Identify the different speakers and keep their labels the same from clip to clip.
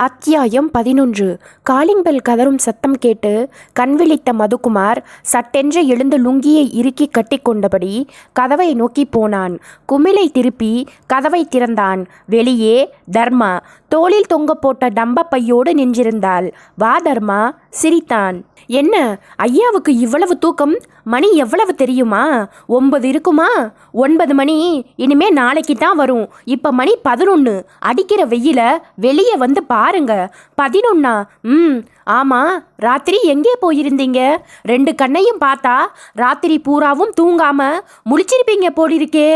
Speaker 1: அத்தியாயம் 11. Calling bell கதரும் சத்தம் கேட்டு கண்விழித்த மதுகுமார் சட்டென்று எழுந்து லுங்கியை இறுக்கி கட்டிக்கொண்டபடி கதவை நோக்கி போனான். குமிழை திருப்பி கதவை திறந்தான். வெளியே தர்மா தோளில் தொங்க போட்ட டம்ப பையோடு நின்றிருந்தாள். வா தர்மா. சிரித்தான். என்ன ஐயாவுக்கு இவ்வளவு தூக்கம்? மணி எவ்வளவு தெரியுமா? 9 இருக்குமா? 9 மணி இனிமே நாளைக்கு தான் வரும். இப்ப மணி 11. அடிக்கிற வெயில வெளியே வந்து பாருங்க. 11. ஆமா, ராத்திரி எங்கே போயிருந்தீங்க? 2 கண்ணையும் பார்த்தா ராத்திரி பூராவும் தூங்காம முழிச்சிருப்பீங்க போலிருக்கே.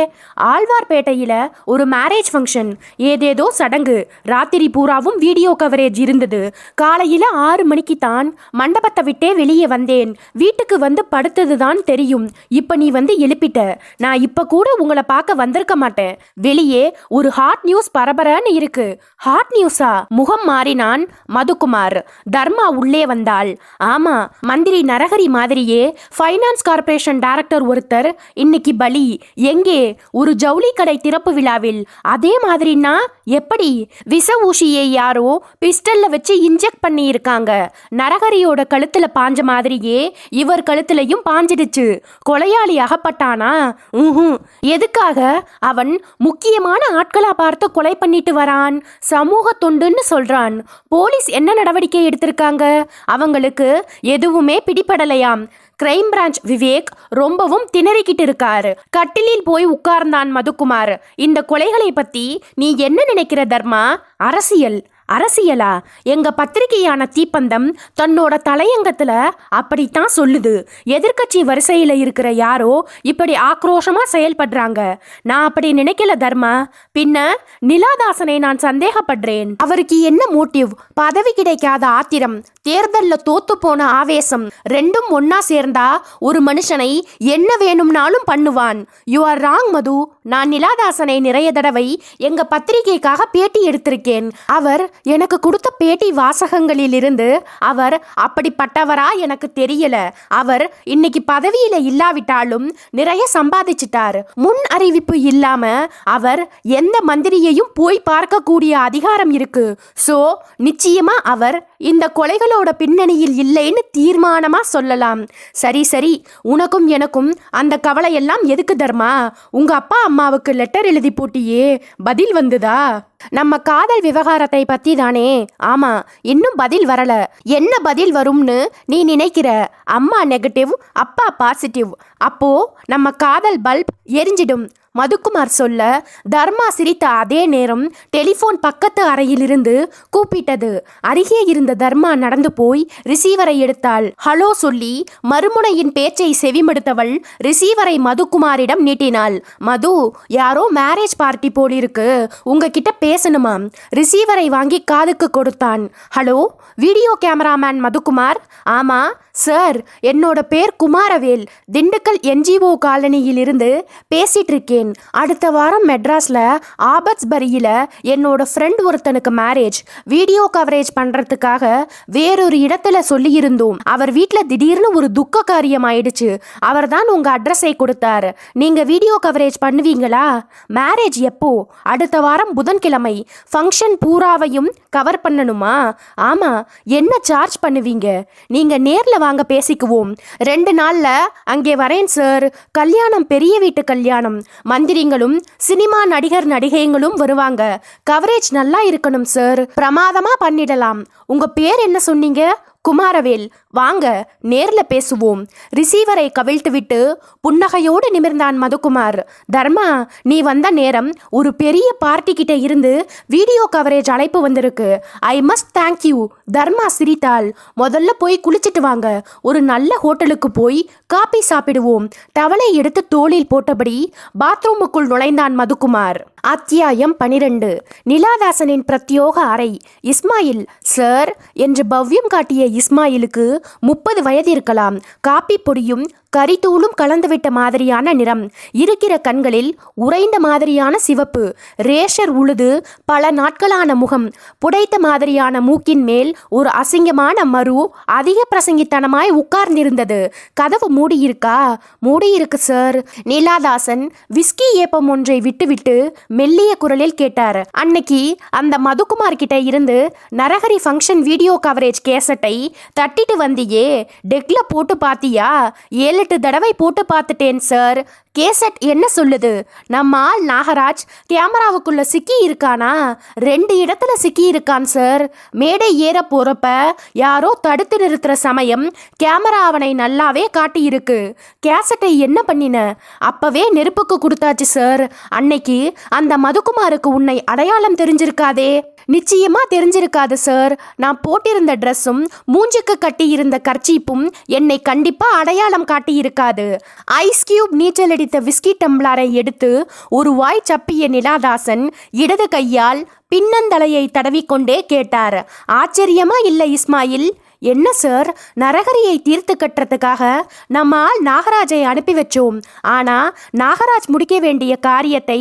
Speaker 1: ஆழ்வார்பேட்டையில ஒரு மேரேஜ் ஃபங்க்ஷன், ஏதேதோ சடங்கு. ராத்திரி பூராவும் வீடியோ கவரேஜ் இருந்தது. காலையில 6 மணிக்கு தான் மண்டபத்தை விட்டே வெளியே வந்தேன். வீட்டுக்கு வந்து படுத்தது தான் தெரியும். இப்ப நீ வந்து எழுப்பிட்ட. நான் இப்ப கூட உங்களை பார்க்க வந்திருக்க மாட்டேன். வெளியே ஒரு ஹாட் நியூஸ் பரபரன்னு இருக்கு. ஹாட் நியூஸா? முகம் மாறினான் மதுகுமார். தர்மா உள்ளே வந்தாள். ஆமா, மந்திரி நரஹரி மாதிரியே ஃபைனான்ஸ் கார்ப்பரேஷன் டைரக்டர் ஒருத்தர் இன்னைக்கு பலி. எங்கே? ஒரு ஜவுளி கடை திறப்பு விழாவில். அதே மாதிரின்னா எப்படி? விச ஊசியை யாரோ பிஸ்டல்ல வச்சு இன்ஜெக்ட் பண்ணி இருக்காங்க. நரஹரியோட கழுத்துல பாஞ்ச மாதிரியே இவர் கழுத்துலையும் பாஞ்சிடுச்சு. கொலையாளி அகப்பட்டானா? எதுக்காக? அவன் முக்கியமான ஆட்களா பார்த்து கொலை பண்ணிட்டு வரான். சமூக தொண்டுன்னு சொல்றான். போலீஸ் என்ன நடவடிக்கை எடுத்திருக்காங்க? அவங்களுக்கு எதுவுமே பிடிபடலையாம். கிரைம் பிரான்ச் விவேக் ரொம்பவும் திணறிக்கிட்டு இருக்காரு. கட்டிலில் போய் உட்கார்ந்தான் மதுகுமார். இந்த கொலைகளை பத்தி நீ என்ன நினைக்கிற தர்மா? அரசியலா? எங்க பத்திரிகையான தீப்பந்தம் தன்னோட தலையங்கத்துல அப்படித்தான் சொல்லுது. எதிர்கட்சி வரிசையில இருக்கிற யாரோ இப்படி ஆக்ரோஷமா செயல்படுறாங்க. நான் அப்படி நினைக்கல தர்மா. பின்ன நிலாதாசனை நான் சந்தேகப்படுறேன். அவருக்கு என்ன மோட்டிவ்? பதவி கிடைக்காத ஆத்திரம், தேர்தல்ல தோத்து போன ஆவேசம், ரெண்டும் ஒன்னா சேர்ந்தா ஒரு மனுஷனை என்ன வேணும்னாலும் பண்ணுவான். யூ ஆர் ராங் மது. நான் நிலாதாசனை நிறைய தடவை எங்க பத்திரிகைக்காக பேட்டி எடுத்திருக்கேன். அவர் எனக்கு கொடுத்த பேட்டி வாசகங்களிலிருந்து அவர் அப்படிப்பட்டவரா எனக்கு தெரியல. அவர் இன்னைக்கு பதவியில இல்லாவிட்டாலும் நிறைய சம்பாதிச்சிட்டார். முன் அறிவிப்பு இல்லாம அவர் எந்த மந்திரியையும் போய் பார்க்கக்கூடிய அதிகாரம் இருக்கு. சோ நிச்சயமா அவர் இந்த கொலைகளோட பின்னணியில் இல்லைன்னு தீர்மானமா சொல்லலாம். சரி, உனக்கும் எனக்கும் அந்த கவலையெல்லாம் எதுக்கு தர்மா? உங்க அப்பா அம்மாவுக்கு லெட்டர் எழுதி போட்டியே, பதில் வந்ததா? நம்ம காதல் விவகாரத்தை பத்தி தானே? ஆமா, இன்னும் பதில் வரல. என்ன பதில் வரும்னு நீ நினைக்கிற? அம்மா நெகட்டிவ், அப்பா பாசிட்டிவ். அப்போ நம்ம காதல் பல்ப் எரிஞ்சிடும். மதுகுமார் சொல்ல தர்மா சிரித்த அதே நேரம் டெலிஃபோன் பக்கத்து அறையிலிருந்து கூப்பிட்டது. அருகே இருந்த தர்மா நடந்து போய் ரிசீவரை எடுத்தாள். ஹலோ சொல்லி மறுமுனையின் பேச்சை செவிமடுத்தவள் ரிசீவரை மதுகுமாரிடம் நீட்டினாள். மது, யாரோ மேரேஜ் பார்ட்டி போலிருக்கு, உங்ககிட்ட பேசணுமாம். ரிசீவரை வாங்கி காதுக்கு கொடுத்தான். Hello, video cameraman Madhukumar? ஆமா சார், என்னோட பேர் குமாரவேல். திண்டுக்கல் என்ஜிஓ காலனியில் இருந்து பேசிட்டு இருக்கேன். அடுத்த வாரம் மெட்ராஸ்ல ஆபத்ஸ்பரியில என்னோட ஃப்ரெண்ட் ஒருத்தனுக்கு மேரேஜ். வீடியோ கவரேஜ் பண்றதுக்காக வேறொரு இடத்துல சொல்லியிருந்தோம். அவர் வீட்டுல திடீர்னு ஒரு துக்க காரியம் ஆயிடுச்சு. அவர் தான் உங்க அட்ரஸை கொடுத்தார். நீங்க வீடியோ கவரேஜ் பண்ணுவீங்களா? மேரேஜ் எப்போ? அடுத்த வாரம் புதன்கிழமை. ஃபங்க்ஷன் பூராவையும் கவர் பண்ணணுமா? ஆமா. என்ன சார்ஜ் பண்ணுவீங்க? நீங்க நேர்ல வாங்க, பேசிக்குவோம். 2 நாள்ல அங்கே வரேன் சார். கல்யாணம் பெரிய வீட்டு கல்யாணம். மந்திரிங்களும் சினிமா நடிகர் நடிகைங்களும் வருவாங்க. கவரேஜ் நல்லா இருக்கணும் சார். பிரமாதமா பண்ணிடலாம். உங்க பேர் என்ன சொன்னீங்க? குமாரவேல். வாங்க, நேர்ல பேசுவோம். ரிசீவரை கவிழ்த்துவிட்டு புன்னகையோடு நிமிர்ந்தான் மதுகுமார். தர்மா, நீ வந்த நேரம் ஒரு பெரிய பார்ட்டி கிட்ட இருந்து வீடியோ கவரேஜ் அழைப்பு வந்திருக்கு. I must thank you. Dharma சிரித்தாள். முதல்ல போய் குளிச்சிட்டு வாங்க. ஒரு நல்ல ஹோட்டலுக்கு போய் காபி சாப்பிடுவோம். டவலை எடுத்து தோளில் போட்டபடி பாத்ரூமுக்குள் நுழைந்தான் மதுகுமார். அத்தியாயம் 12. நிலாதாசனின் பிரத்யோக அறை. இஸ்மாயில் சார் என்று பவ்யம் காட்டிய இஸ்மாயிலுக்கு 30 வயது இருக்கலாம். காப்பி பொடியும் கரித்தூளும் கலந்துவிட்ட மாதிரியான நிறம். இருக்கிற கண்களில் உறைந்த மாதிரியான சிவப்பு. ரேஷர் உழுது பல நாட்களான முகம். புடைத்த மாதிரியான மூக்கின் மேல் ஒரு அசிங்கமான மறு அதிக பிரசங்கித்தனமாய் உட்கார்ந்திருந்தது. கதவு மூடியிருக்கா? மூடியிருக்கு சார். நீலாதாசன் விஸ்கி ஏப்பம் ஒன்றை விட்டுவிட்டு மெல்லிய குரலில் கேட்டார். அன்னைக்கு அந்த மதுக்குமார் கிட்ட இருந்து நரஹரி ஃபங்க்ஷன் வீடியோ கவரேஜ் கேசட்டை தட்டிட்டு வந்தியே, டெக்ல போட்டு பாத்தியா? 7-8 தடவை போட்டு பார்த்துட்டேன் சார். கேசட் என்ன சொல்லுது? நம்ம ஆள் நாகராஜ் கேமராவுக்குள்ள சிக்கி இருக்கானா? 2 இடத்துல சிக்கி இருக்கான் சார். மேடை ஏற போறப்ப யாரோ தடுத்து நிறுத்துற சமயம் கேமரா அவனை நல்லாவே காட்டியிருக்கு. கேசட்டை என்ன பண்ணின? அப்பவே நெருப்புக்கு கொடுத்தாச்சு சார். அன்னைக்கு அந்த மதுக்குமாருக்கு உன்னை அடையாளம் தெரிஞ்சிருக்காதே? நிச்சயமா தெரிஞ்சிருக்காது சார். நான் போட்டிருந்த ட்ரெஸ்ஸும் மூஞ்சுக்கு கட்டி இருந்த கர்ச்சீப்பும் என்னை கண்டிப்பா அடையாளம் காட்டியிருக்காது. ஐஸ் கியூப் நீச்சல் அடித்த விஸ்கி டம்ளரை எடுத்து ஒரு வாய் சப்பிய நிலாதாசன் இடது கையால் பின்னந்தலையை தடவிக்கொண்டே கேட்டார். ஆச்சரியமா இல்லை இஸ்மாயில்? என்ன சார், நரஹரியை தீர்த்து கட்டுறதுக்காக நம்ம ஆள் நாகராஜை அனுப்பி வச்சோம். ஆனா நாகராஜ் முடிக்க வேண்டிய காரியத்தை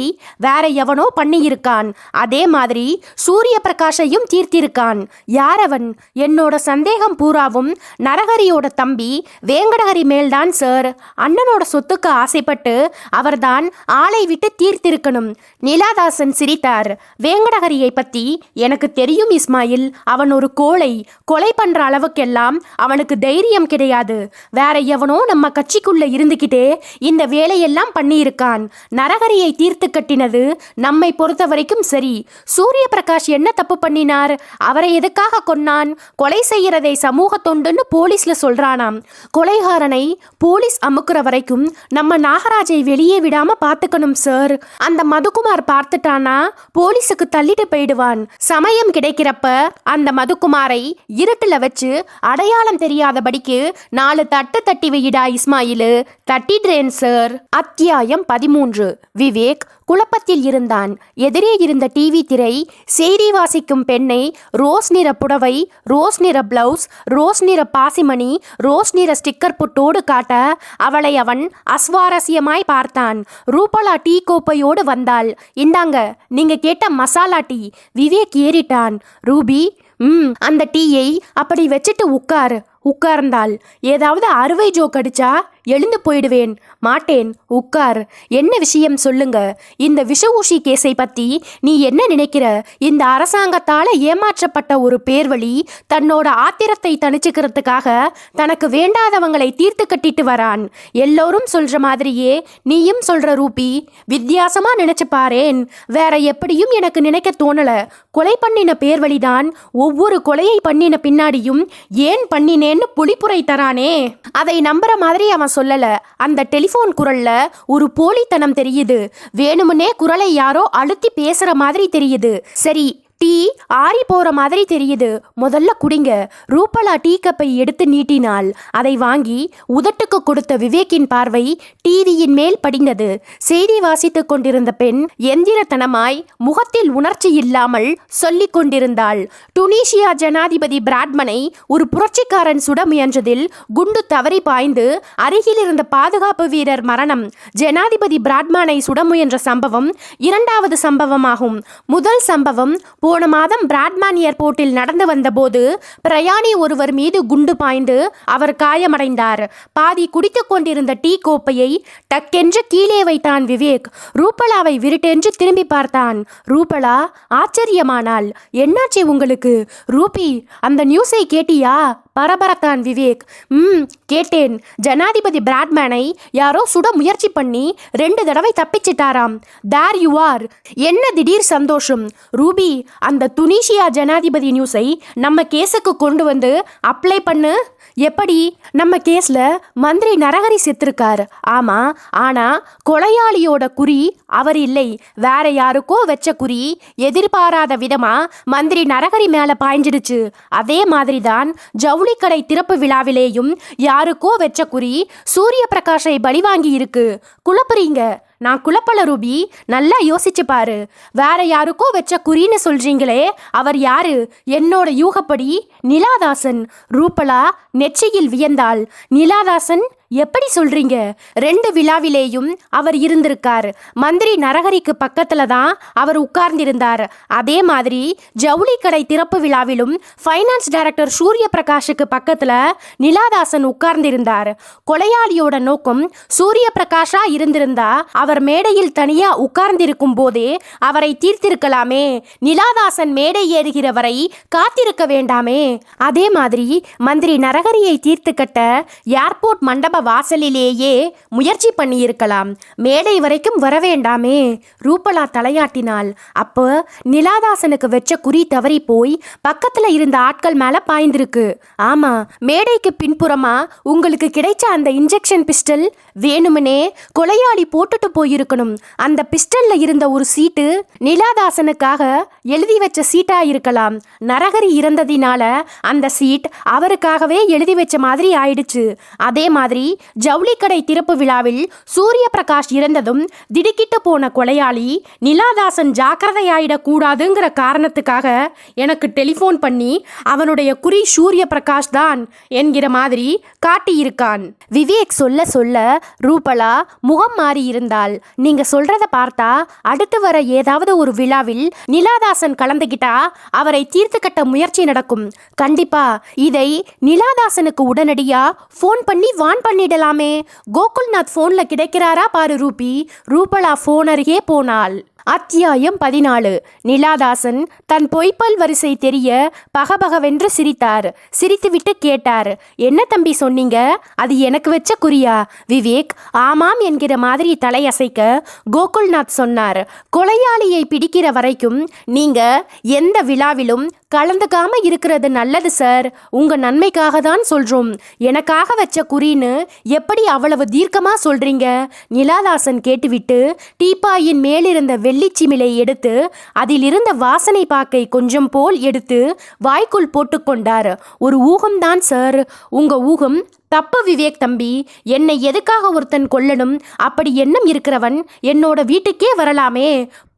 Speaker 1: வேற எவனோ பண்ணியிருக்கான். அதே மாதிரி சூரிய பிரகாஷையும் தீர்த்திருக்கான். யார் அவன்? என்னோட சந்தேகம் பூராவும் நரஹரியோட தம்பி வேங்கடஹரி மேல்தான் சார். அண்ணனோட சொத்துக்கு ஆசைப்பட்டு அவர்தான் ஆளை விட்டு தீர்த்திருக்கணும். நிலாதாசன் சிரித்தார். வேங்கடஹரியை பத்தி எனக்கு தெரியும் இஸ்மாயில். அவன் ஒரு கோழை. கொலை பண்ற அளவுக்கு எல்லாம் அவனுக்கு தைரியம் கிடையாது. வேற எவனோ நம்ம கட்சிக்குள்ள இருந்துகிட்டே இந்த வேலையெல்லாம் பண்ணியிருக்கான். நரஹரியை தீர்த்து கட்டினது நம்மை பொறுத்த வரைக்கும் சரி. சூரிய பிரகாஷ் என்ன தப்பு பண்ணினார்? அவரை எதுக்காக கொன்னான்? கொலை செய்யறதை சமூக தொண்டுன்னு போலீஸ்ல சொல்றானாம். கொலைகாரனை போலீஸ் அமுக்குற வரைக்கும் நம்ம நாகராஜை வெளியே விடாம பாத்துக்கணும் சார். அந்த மதுக்குமார் பார்த்துட்டானா போலீஸுக்கு தள்ளிட்டு போயிடுவான். சமயம் கிடைக்கிறப்ப அந்த மதுக்குமாரை இருட்டுல வச்சு அடையாளம் தெரியாதபடிக்கு 4 தட்டு தட்டி வைடா இஸ்மாயிலு. தட்டிடுறேன் சார். அத்தியாயம் 13. விவேக் குழப்பத்தில் இருந்தான். எதிரே இருந்த டிவி திரை செய்தி வாசிக்கும் பெண்ணை ரோஸ் நிற புடவை, ரோஸ் நிற பிளவுஸ், ரோஸ் நிற பாசிமணி, ரோஸ் நிற ஸ்டிக்கர் புட்டோடு காட்ட அவளை அவன் அஸ்வாரஸ்யமாய் பார்த்தான். ரூபலா டீ கோப்பையோடு வந்தாள். இந்தாங்க நீங்க கேட்ட மசாலா டீ. விவேக் ஏறிட்டான். ரூபி, அந்த டீயை அப்படி வச்சுட்டு உட்கார்ந்தாள். ஏதாவது அறுவை ஜோக் அடிச்சா எழுந்து போயிடுவேன். மாட்டேன், உட்கார். என்ன விஷயம் சொல்லுங்க. இந்த விஷ ஊசி கேஸை பத்தி நீ என்ன நினைக்கிற? இந்த அரசாங்கத்தால ஏமாற்றப்பட்ட ஒரு பேர்வழி தன்னோட ஆத்திரத்தை தணிச்சுக்கிறதுக்காக தனக்கு வேண்டாதவங்களை தீர்த்து கட்டிட்டு வரான். எல்லோரும் சொல்ற மாதிரியே நீயும் சொல்ற ரூபி. வித்தியாசமா நினைச்சு பாரேன். வேற எப்படியும் எனக்கு நினைக்க தோணல. கொலை பண்ணின பேர்வழிதான் ஒவ்வொரு கொலையை பண்ணின பின்னாடியும் ஏன் பண்ணினேன்னு புலிப்புரை தரானே. அதை நம்புற மாதிரி அவன் சொல்லல. அந்த டெலிபோன் குரல்ல ஒரு போலித்தனம் தெரியுது. வேணுமுன்னே குரலை யாரோ அழுத்தி பேசுற மாதிரி தெரியுது. சரி, டீ ஆறி போற மாதிரி தெரியுது. முதல்ல குடிங்க. ரூபலா டீ கப்பை எடுத்து நீட்டினாள். அதை வாங்கி உதட்டுக்கு கொடுத்த விவேக்கின் பார்வை டிவியின் மேல் படிந்தது. செய்தி வாசித்துக் கொண்டிருந்த பெண் எந்திரத்தனமாய் முகத்தில் உணர்ச்சி இல்லாமல் சொல்லிக் கொண்டிருந்தாள். டுனீஷியா ஜனாதிபதி பிராட்மனை ஒரு புரட்சிக்காரன் சுட முயன்றதில் குண்டு தவறி பாய்ந்து அருகில் இருந்த பாதுகாப்பு வீரர் மரணம். ஜனாதிபதி பிராட்மனை சுட முயன்ற சம்பவம் 2வது சம்பவமாகும். முதல் சம்பவம் போன மாதம் பிராட்மேன் ஏர்போர்ட்டில் நடந்து வந்தபோது பிரயாணி ஒருவர் மீது குண்டு பாய்ந்து அவர் காயமடைந்தார். பாதி குடித்துக் கொண்டிருந்த டீ கோப்பையை டக்கென்று கீழே வைத்தான் விவேக். ரூபலாவை விருட்டென்று திரும்பி பார்த்தான். ரூபலா ஆச்சரியமானாள். என்னாச்சு உங்களுக்கு? ரூபி, அந்த நியூஸை கேட்டியா? பரபரத்தான் விவேக். கேட்டேன். ஜனாதிபதி பிராட்மேனை யாரோ சுட முயற்சி பண்ணி 2 தடவை தப்பிச்சிட்டாராம். There you are. என்ன திடீர் சந்தோஷம். ரூபி, அந்த துனிஷியா ஜனாதிபதி நியூஸை நம்ம கேஸுக்கு கொண்டு வந்து அப்ளை பண்ணு. எப்படி? நம்ம கேஸ்ல மந்திரி நரஹரி செத்துருக்கார். ஆமா, ஆனா கொலையாளியோட குறி அவர் இல்லை, வேற யாருக்கோ வச்ச குறி எதிர்பாராத விதமா மந்திரி நரஹரி மேல பாய்ஞ்சிடுச்சு. அதே மாதிரிதான் ஜவுளிக்கடை திறப்பு விழாவிலேயும் யாருக்கோ வச்ச குறி சூரிய பிரகாஷை பலிவாங்கி இருக்கு. குழப்புறீங்க. நான் குழப்பல ரூபி, நல்லா யோசிச்சு பாரு. வேற யாருக்கோ வச்ச குறின்னு சொல்றீங்களே, அவர் யாரு? என்னோட யூகப்படி நிலாதாசன். ரூபலா நெற்றியில் வியந்தாள். நிலாதாசன் எப்படி சொல்றீங்க? 2 விழாவிலேயும் அவர் இருந்திருக்கார். மந்திரி நரஹரிக்கு பக்கத்துல தான் அவர் உட்கார்ந்திருந்தார். அதே மாதிரி ஜவுளி கடை திறப்பு விழாவிலும் ஃபைனான்ஸ் டைரக்டர் சூரிய பிரகாஷுக்கு பக்கத்துல நிலாதாசன் உட்கார்ந்திருந்தார். கொலையாளியோட நோக்கம் சூரிய பிரகாஷா இருந்திருந்தா அவர் மேடையில் தனியா உட்கார்ந்திருக்கும் போதே அவரை தீர்த்திருக்கலாமே. நிலாதாசன் மேடை ஏறுகிற வரை காத்திருக்க வேண்டாமே. அதே மாதிரி மந்திரி நரஹரியை தீர்த்து கட்ட ஏர்போர்ட் மண்டப வாசலிலேயே முயற்சி பண்ணியிருக்கலாம். மேடை வரைக்கும் வர வேண்டாமே. ரூபலா தலையாட்டினாள். அப்போ நிலாதாசனுக்கு வச்ச குறி தவறி போய் பக்கத்துல இருந்த ஆட்கள் மேல பாய்ந்திருக்கு. ஆமா, மேடைக்கு பின்புறமா உங்களுக்கு கிடைச்ச அந்த இன்ஜெக்ஷன் பிஸ்டல் வேணுமனே கொலையாளி போட்டுட்டு போயிருக்கணும். அந்த பிஸ்டல்ல இருந்த ஒரு சீட்டு நிலாதாசனுக்காக எழுதி வச்ச சீட்டா இருக்கலாம். நரஹரி இறந்ததினால அந்த சீட் அவருக்காகவே எழுதி வச்ச மாதிரி ஆயிடுச்சு. அதே மாதிரி ஜவுளி கடை திறப்பு விழாவில் சூரிய பிரகாஷ் இறந்ததும் திடுக்கிட்டு போன கொலையாளி நிலாதாசன் ஜாக்கிரதையாயிடக் கூடாதுங்கிற காரணத்துக்காக எனக்கு டெலிஃபோன் பண்ணி அவனுடைய குறி சூரிய பிரகாஷ் தான் என்கிற மாதிரி காட்டியிருக்கான். விவேக் சொல்ல சொல்ல ரூபலா முகம் மாறி இருந்தாள். நீங்க சொல்றத பார்த்தா அடுத்து வர ஏதாவது ஒரு விழாவில் நிலாதாசன் கலந்துகிட்டா அவரை தீர்த்து கட்ட முயற்சி நடக்கும். கண்டிப்பா இதை நிலாதாசனுக்கு உடனடியா ஃபோன் பண்ணி வான் பண்ணிடலாமே. கோகுல்நாத் ஃபோன்ல கிடைக்கிறாரா பாரு ரூபி. ரூபலா ஃபோன் அருகே போனாள். அத்தியாயம் 14. நிலாதாசன் தன் பொய்ப்பல் வரிசை தெரிய பகபகவென்று சிரித்தார். சிரித்துவிட்டு கேட்டார், என்ன தம்பி சொன்னீங்க? அது எனக்கு வச்ச குறியா? விவேக் ஆமாம் என்கிற மாதிரி தலையசைக்க கோகுல்நாத் சொன்னார், கொலையாளியை பிடிக்கிற வரைக்கும் நீங்க எந்த விழாவிலும் கலந்துக்காம இருக்கிறது நல்லது சார். உங்க நன்மைக்காக தான் சொல்றோம். எனக்காக வச்ச குறின்னு எப்படி அவ்வளவு தீர்க்கமா சொல்றீங்க? நிலாதாசன் கேட்டுவிட்டு டீப்பாயின் மேலிருந்த வெள்ளிச்சிமிலை எடுத்து அதில் இருந்த வாசனை பாக்கை கொஞ்சம் போல் எடுத்து வாய்க்குள் போட்டுக்கொண்டார். ஒரு ஊகம்தான் சார். உங்க ஊகம் தப்பு விவேக் தம்பி. என்னை எதுக்காக ஒருத்தன் கொல்லணும்? அப்படி எண்ணம் இருக்கிறவன் என்னோட வீட்டுக்கே வரலாமே.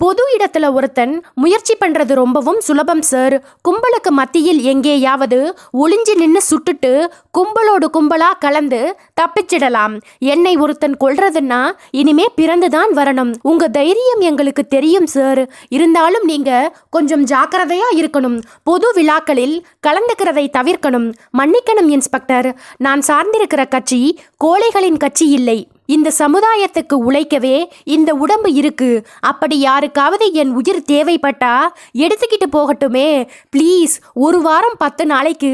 Speaker 1: பொது இடத்துல ஒருத்தன் முயற்சி பண்றது ரொம்பவும் சுலபம் சார். கும்பலுக்கு மத்தியில் எங்கேயாவது ஒளிஞ்சு நின்று சுட்டுட்டு கும்பலோடு கும்பலா கலந்து தப்பிச்சிடலாம். என்னை ஒருத்தன் கொல்றதுன்னா இனிமே பிறந்துதான் வரணும். உங்க தைரியம் எங்களுக்கு தெரியும் சார். இருந்தாலும் நீங்க கொஞ்சம் ஜாக்கிரதையா இருக்கணும். பொது விழாக்களில் கலந்துக்கிறதை தவிர்க்கணும். மன்னிக்கணும் இன்ஸ்பெக்டர். நான் சார்ந்திருக்கிற கட்சி கோழைகளின் கட்சி இல்லை. இந்த சமுதாயத்துக்கு உழைக்கவே இந்த உடம்பு இருக்கு. அப்படி யாருக்காவது என் உயிர் தேவைப்பட்டா எடுத்துக்கிட்டு போகட்டுமே. ப்ளீஸ், ஒரு வாரம் 10 நாளைக்கு